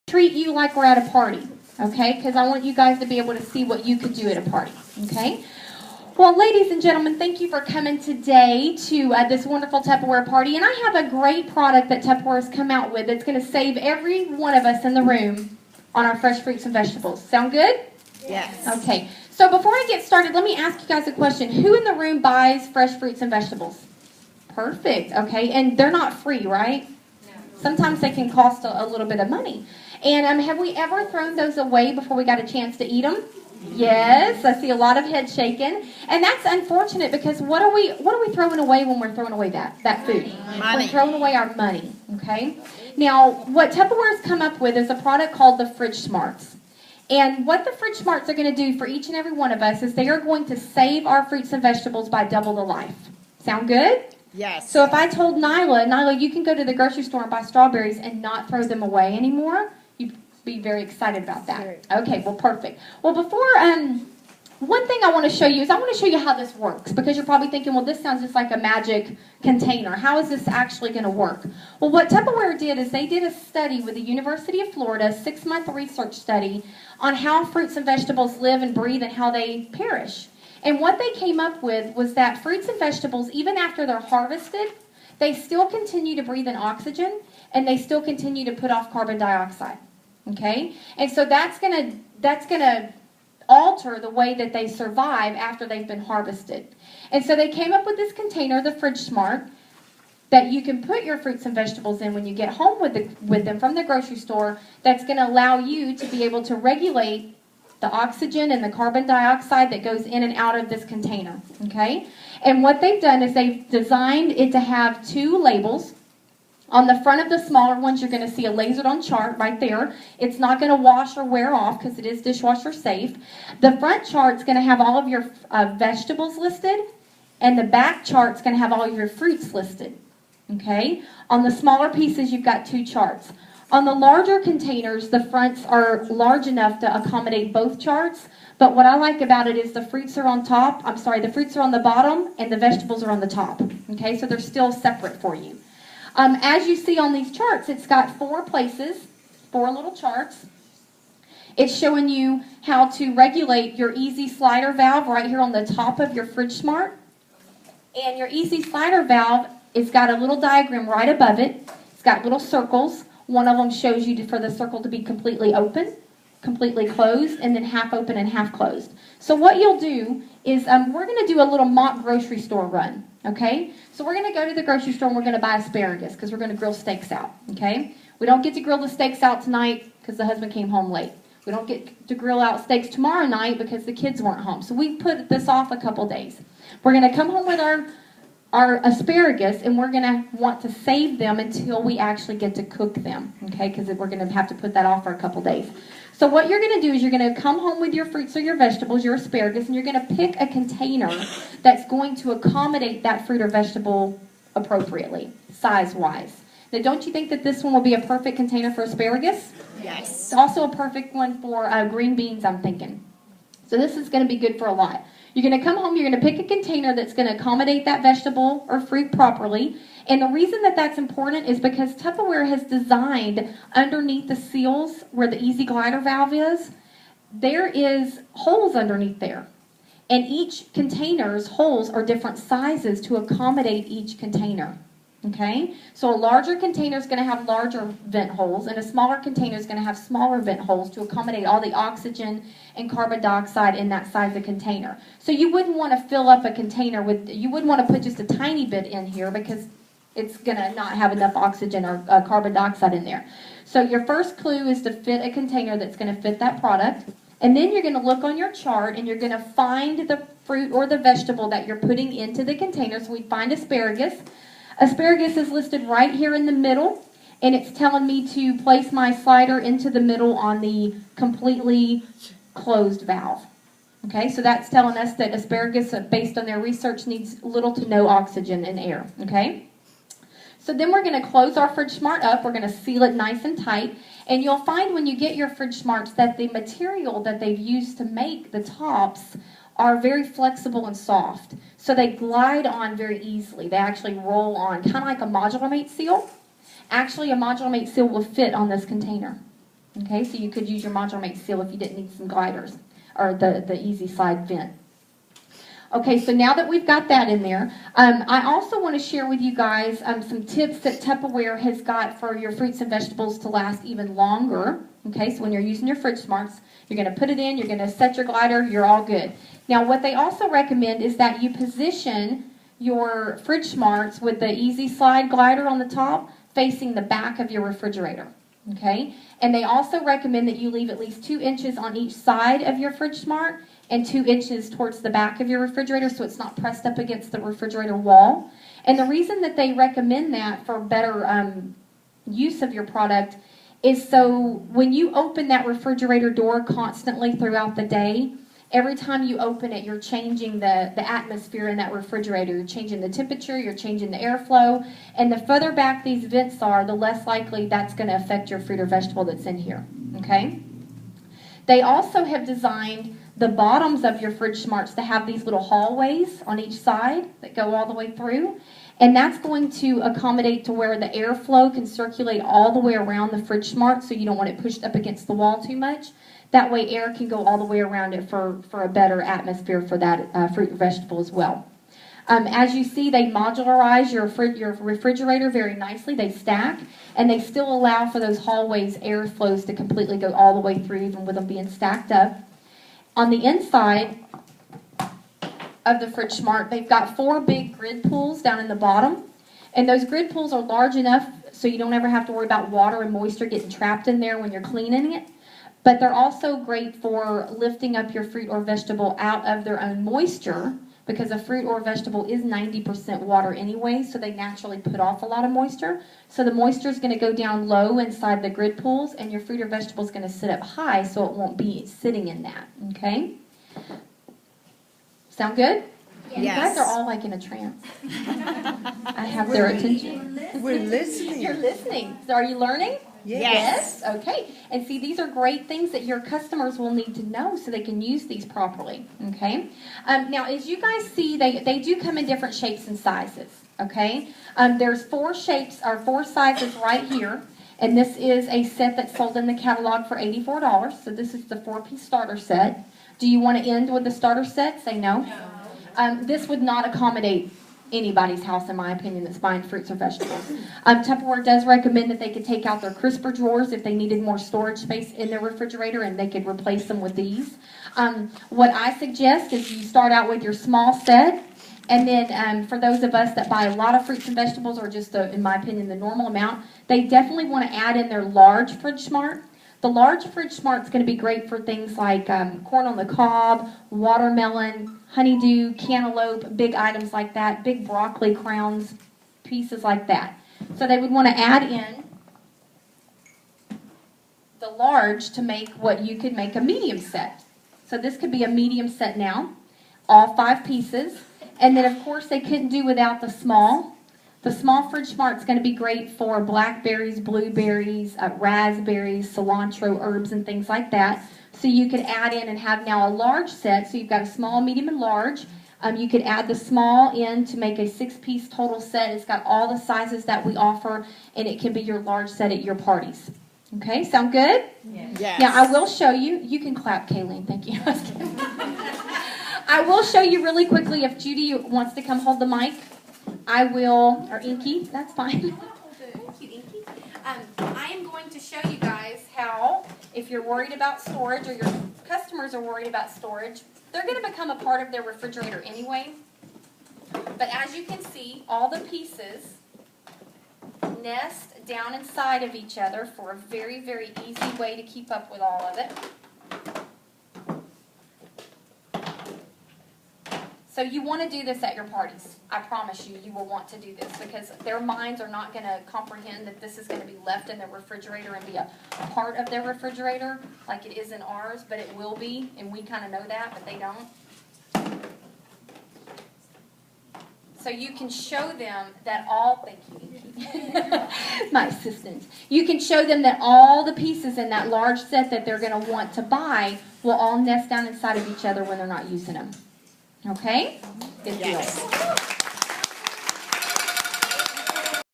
treat you like we're at a party, okay? Because I want you guys to be able to see what you could do at a party, okay? Well, ladies and gentlemen, thank you for coming today to this wonderful Tupperware party. And I have a great product that Tupperware has come out with that's going to save every one of us in the room on our fresh fruits and vegetables. Sound good? Yes. Okay. So before I get started, let me ask you guys a question. Who in the room buys fresh fruits and vegetables? Perfect. Okay. And they're not free, right? No. Sometimes they can cost a little bit of money. And have we ever thrown those away before we got a chance to eat them? Yes, I see a lot of head shaking, and that's unfortunate because what are we throwing away when we're throwing away that food? Money. We're throwing away our money. Okay. Now, what Tupperware's come up with is a product called the Fridge Smarts, and what the Fridge Smarts are going to do for each and every one of us is they are going to save our fruits and vegetables by double the life. Sound good? Yes. So if I told Nyla, you can go to the grocery store and buy strawberries and not throw them away anymore, you'd be very excited about that. Okay, well, perfect. Well, before, one thing I want to show you is I want to show you how this works, because you're probably thinking, well, this sounds just like a magic container. How is this actually going to work? Well, what Tupperware did is they did a study with the University of Florida, a 6-month research study on how fruits and vegetables live and breathe and how they perish. And what they came up with was that fruits and vegetables, even after they're harvested, they still continue to breathe in oxygen and they still continue to put off carbon dioxide. Okay? And so that's gonna alter the way that they survive after they've been harvested. And so they came up with this container, the Fridge Smart, that you can put your fruits and vegetables in when you get home with them from the grocery store, that's going to allow you to be able to regulate the oxygen and the carbon dioxide that goes in and out of this container. Okay? And what they've done is they've designed it to have 2 labels. On the front of the smaller ones, you're going to see a lasered on chart right there. It's not going to wash or wear off because it is dishwasher safe. The front chart's going to have all of your vegetables listed, and the back chart's going to have all of your fruits listed. Okay? On the smaller pieces, you've got 2 charts. On the larger containers, the fronts are large enough to accommodate both charts, but what I like about it is the fruits are on top. The fruits are on the bottom, and the vegetables are on the top. Okay? So they're still separate for you. As you see on these charts, it's got 4 places, 4 little charts. It's showing you how to regulate your easy slider valve right here on the top of your Fridge Smart. And your easy slider valve has got a little diagram right above it. It's got little circles. One of them shows you for the circle to be completely open, completely closed, and then half open and half closed. So what you'll do is we're going to do a little mock grocery store run. Okay, so we're going to go to the grocery store and we're going to buy asparagus because we're going to grill steaks out. Okay, we don't get to grill the steaks out tonight because the husband came home late. We don't get to grill out steaks tomorrow night because the kids weren't home. So we put this off a couple days. We're going to come home with our asparagus, and we're going to want to save them until we actually get to cook them. Okay, because we're going to have to put that off for a couple days. So what you're going to do is you're going to come home with your fruits or your vegetables, your asparagus, and you're going to pick a container that's going to accommodate that fruit or vegetable appropriately, size-wise. Now, don't you think that this one will be a perfect container for asparagus? Yes. It's also a perfect one for green beans, I'm thinking. So this is going to be good for a lot. You're going to come home, you're going to pick a container that's going to accommodate that vegetable or fruit properly. And the reason that that's important is because Tupperware has designed underneath the seals where the easy glider valve is, there is holes underneath there. And each container's holes are different sizes to accommodate each container. Okay? So a larger container is going to have larger vent holes, and a smaller container is going to have smaller vent holes to accommodate all the oxygen and carbon dioxide in that size of container. So you wouldn't want to fill up a container with, you wouldn't want to put just a tiny bit in here because it's going to not have enough oxygen or carbon dioxide in there. So your first clue is to fit a container that's going to fit that product. And then you're going to look on your chart and you're going to find the fruit or the vegetable that you're putting into the container. So we find asparagus. Asparagus is listed right here in the middle, and it's telling me to place my slider into the middle on the completely closed valve. Okay, so that's telling us that asparagus, based on their research, needs little to no oxygen and air. Okay, so then we're going to close our Fridge Smart up. We're going to seal it nice and tight, and you'll find when you get your Fridge Smarts that the material that they've used to make the tops are very flexible and soft. So they glide on very easily. They actually roll on, kind of like a modular mate seal. Actually, a modular mate seal will fit on this container. Okay, so you could use your modular mate seal if you didn't need some gliders or the easy slide vent. Okay, so now that we've got that in there, I also want to share with you guys some tips that Tupperware has got for your fruits and vegetables to last even longer. Okay, so when you're using your Fridge Smarts, you're going to put it in, you're going to set your glider, you're all good. Now, what they also recommend is that you position your Fridge Smarts with the easy slide glider on the top facing the back of your refrigerator. Okay, and they also recommend that you leave at least 2 inches on each side of your Fridge Smart and 2 inches towards the back of your refrigerator so it's not pressed up against the refrigerator wall. And the reason that they recommend that for better use of your product is so when you open that refrigerator door constantly throughout the day, every time you open it, you're changing the atmosphere in that refrigerator. You're changing the temperature, you're changing the airflow, and the further back these vents are, the less likely that's going to affect your fruit or vegetable that's in here. Okay? They also have designed the bottoms of your Fridge Smarts to have these little hallways on each side that go all the way through. And that's going to accommodate to where the airflow can circulate all the way around the Fridge Smart so you don't want it pushed up against the wall too much. That way air can go all the way around it for a better atmosphere for that fruit and vegetable as well. As you see, they modularize your refrigerator very nicely. They stack, and they still allow for those hallways airflows to completely go all the way through even with them being stacked up. On the inside of the Fridge Smart, they've got 4 big grid pools down in the bottom. And those grid pools are large enough so you don't ever have to worry about water and moisture getting trapped in there when you're cleaning it. But they're also great for lifting up your fruit or vegetable out of their own moisture because a fruit or vegetable is 90% water anyway, so they naturally put off a lot of moisture. So the moisture is going to go down low inside the grid pools, and your fruit or vegetable is going to sit up high so it won't be sitting in that. Okay? Sound good? Yes. You guys are all like in a trance. I have their attention. We're listening. You're listening. So are you learning? Yes. Okay. And see, these are great things that your customers will need to know so they can use these properly. Okay. Now, as you guys see, they do come in different shapes and sizes. Okay. There's 4 shapes or 4 sizes right here. And this is a set that's sold in the catalog for $84. So this is the 4-piece starter set. Do you want to end with the starter set? Say no. No. This would not accommodate anybody's house, in my opinion, that's buying fruits or vegetables. Tupperware does recommend that they could take out their crisper drawers if they needed more storage space in their refrigerator, and they could replace them with these. What I suggest is you start out with your small set, and then for those of us that buy a lot of fruits and vegetables, or just, in my opinion, the normal amount, they definitely want to add in their large Fridge Smart. The large Fridge Smart is going to be great for things like corn on the cob, watermelon, honeydew, cantaloupe, big items like that, big broccoli crowns, pieces like that. So they would want to add in the large to make what you could make a medium set. So this could be a medium set now, all 5 pieces. And then, of course, they couldn't do without the small. The small Fridge Smart is going to be great for blackberries, blueberries, raspberries, cilantro, herbs, and things like that. So you could add in and have now a large set. So you've got a small, medium, and large. You could add the small in to make a 6-piece total set. It's got all the sizes that we offer, and it can be your large set at your parties. Okay, sound good? Yes. Now, I will show you. You can clap, Kayleen. Thank you. I will show you really quickly if Judy wants to come hold the mic. I will, or Inky, that's fine. Thank you, Inky. I am going to show you guys how, if you're worried about storage or your customers are worried about storage, they're going to become a part of their refrigerator anyway. But as you can see, all the pieces nest down inside of each other for a very, very easy way to keep up with all of it. So you want to do this at your parties. I promise you, you will want to do this because their minds are not going to comprehend that this is going to be left in their refrigerator and be a part of their refrigerator like it is in ours, but it will be, and we kind of know that, but they don't. So you can show them that all, thank you, my assistant. You can show them that all the pieces in that large set that they're going to want to buy will all nest down inside of each other when they're not using them. Okay? Good deal.